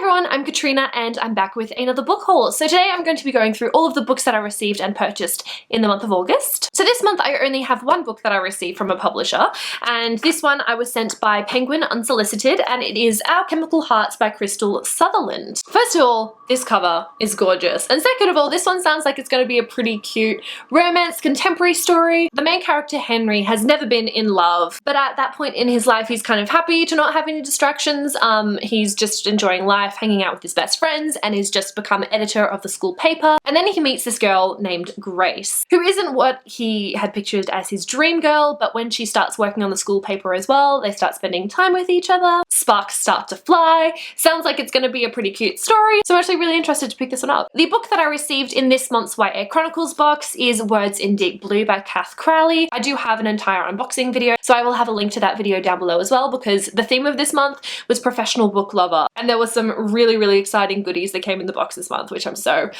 everyone, I'm Katrina and I'm back with another book haul. So today I'm going to be going through all of the books that I received and purchased in the month of August. So this month I only have one book that I received from a publisher, and this one I was sent by Penguin Unsolicited, and it is Our Chemical Hearts by Crystal Sutherland. First of all, this cover is gorgeous, and second of all, this one sounds like it's going to be a pretty cute romance contemporary story. The main character Henry has never been in love, but at that point in his life he's kind of happy to not have any distractions. He's just enjoying life, hanging out with his best friends, and he's just become editor of the school paper. And then he meets this girl named Grace, who isn't what he had pictured as his dream girl, but when she starts working on the school paper as well, they start spending time with each other. Sparks start to fly. Sounds like it's going to be a pretty cute story, so I'm actually really interested to pick this one up. The book that I received in this month's Air Chronicles box is Words in Deep Blue by Kath Crowley. I do have an entire unboxing video, so I will have a link to that video down below as well, because the theme of this month was professional book lover, and there was some really exciting goodies that came in the box this month, which I'm so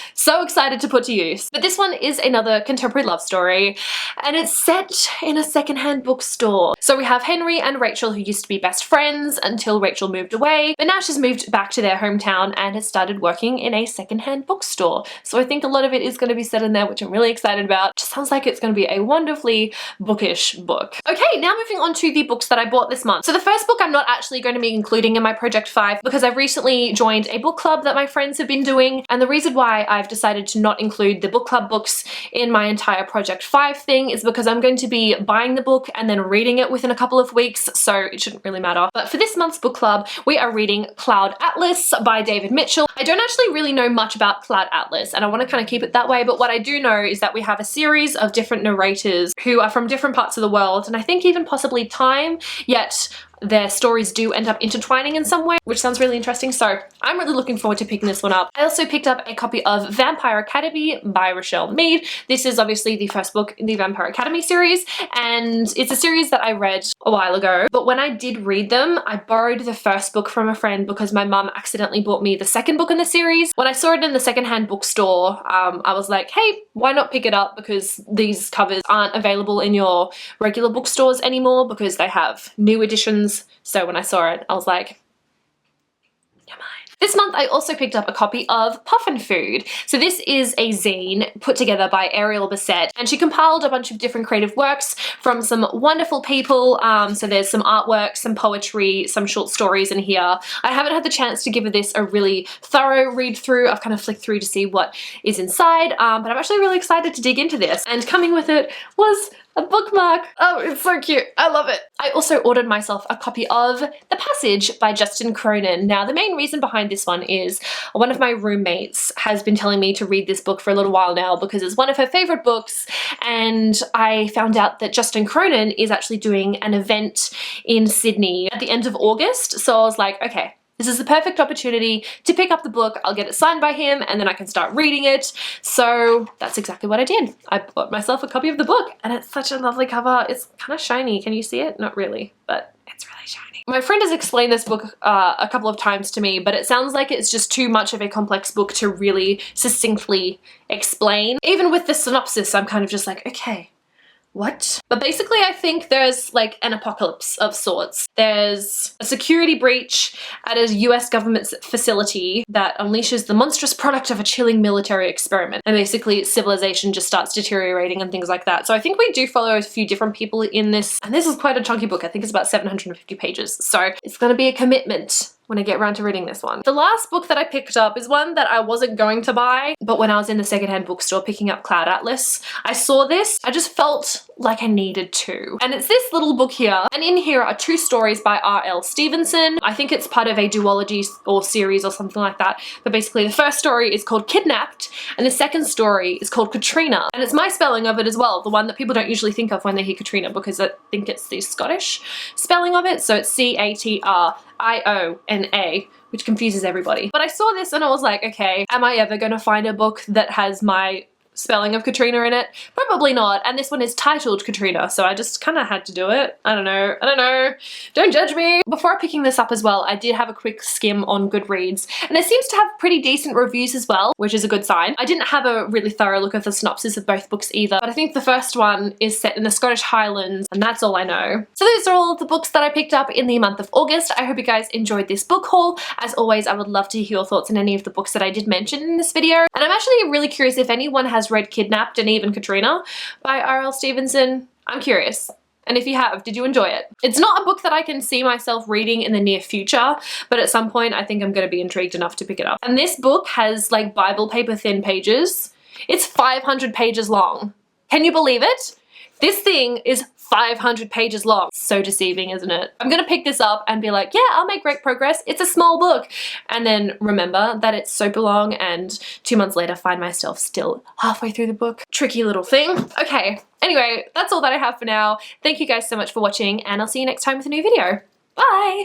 excited to put to use. But this one is another contemporary love story, and it's set in a secondhand bookstore. So we have Henry and Rachel, who used to be best friends until Rachel moved away, but now she's moved back to their hometown and has started working in a secondhand bookstore. So I think a lot of it is going to be set in there, which I'm really excited about. Just sounds like it's going to be a wonderfully bookish book. Okay, now moving on to the books that I bought this month. So the first book I'm not actually going to be including in my Project 5 because I've recently joined a book club that my friends have been doing, and the reason why I've decided to not include the book club books in my entire Project 5 thing is because I'm going to be buying the book and then reading it within a couple of weeks, so it shouldn't really matter. But for this month's book club, we are reading Cloud Atlas by David Mitchell. I don't actually really know much about Cloud Atlas, and I want to kind of keep it that way, but what I do know is that we have a series of different narrators who are from different parts of the world, and I think even possibly time, yet their stories do end up intertwining in some way, which sounds really interesting, so I'm really looking forward to picking this one up. I also picked up a copy of Vampire Academy by Rochelle Mead. This is obviously the first book in the Vampire Academy series, and it's a series that I read a while ago, but when I did read them, I borrowed the first book from a friend because my mum accidentally bought me the second book in the series. When I saw it in the secondhand bookstore, I was like, hey, why not pick it up, because these covers aren't available in your regular bookstores anymore because they have new editions. So when I saw it, I was like, you're mine. This month I also picked up a copy of Puffin Food. So this is a zine put together by Ariel Bassett, and she compiled a bunch of different creative works from some wonderful people. So there's some artwork, some poetry, some short stories in here. I haven't had the chance to give this a really thorough read through. I've kind of flicked through to see what is inside, but I'm actually really excited to dig into this. And coming with it was a bookmark. Oh, it's so cute. I love it. I also ordered myself a copy of The Passage by Justin Cronin. Now, the main reason behind this one is one of my roommates has been telling me to read this book for a little while now because it's one of her favorite books, and I found out that Justin Cronin is actually doing an event in Sydney at the end of August. So I was like, okay, this is the perfect opportunity to pick up the book. I'll get it signed by him and then I can start reading it. So that's exactly what I did. I bought myself a copy of the book, and it's such a lovely cover. It's kind of shiny. Can you see it? Not really, but it's really shiny. My friend has explained this book a couple of times to me, but it sounds like it's just too much of a complex book to really succinctly explain. Even with the synopsis, I'm kind of just like, okay, what? But basically I think there's like an apocalypse of sorts. There's a security breach at a US government facility that unleashes the monstrous product of a chilling military experiment, and basically civilization just starts deteriorating and things like that. So I think we do follow a few different people in this, and this is quite a chunky book. I think it's about 750 pages, so it's gonna be a commitment when I get around to reading this one. The last book that I picked up is one that I wasn't going to buy, but when I was in the secondhand bookstore picking up Cloud Atlas, I saw this. I just felt like I needed to. And it's this little book here, and in here are two stories by R.L. Stevenson. I think it's part of a duology or series or something like that, but basically the first story is called Kidnapped, and the second story is called Katrina. And it's my spelling of it as well, the one that people don't usually think of when they hear Katrina, because I think it's the Scottish spelling of it, so it's C-A-T-R-I-O-N-A, which confuses everybody. But I saw this and I was like, okay, am I ever gonna find a book that has my spelling of Katrina in it? Probably not. And this one is titled Katrina, so I just kind of had to do it. I don't know. Don't judge me. Before picking this up as well, I did have a quick skim on Goodreads, and it seems to have pretty decent reviews as well, which is a good sign. I didn't have a really thorough look at the synopsis of both books either, but I think the first one is set in the Scottish Highlands, and that's all I know. So those are all of the books that I picked up in the month of August. I hope you guys enjoyed this book haul. As always, I would love to hear your thoughts on any of the books that I did mention in this video, and I'm actually really curious if anyone has read Kidnapped and Even Katrina by R.L. Stevenson. I'm curious. And if you have, did you enjoy it? It's not a book that I can see myself reading in the near future, but at some point I think I'm going to be intrigued enough to pick it up. And this book has like Bible paper thin pages. It's 500 pages long. Can you believe it? This thing is 500 pages long. So deceiving, isn't it? I'm gonna pick this up and be like, yeah, I'll make great progress. It's a small book. And then remember that it's super long, and 2 months later find myself still halfway through the book. Tricky little thing. Okay, anyway, that's all that I have for now. Thank you guys so much for watching, and I'll see you next time with a new video. Bye!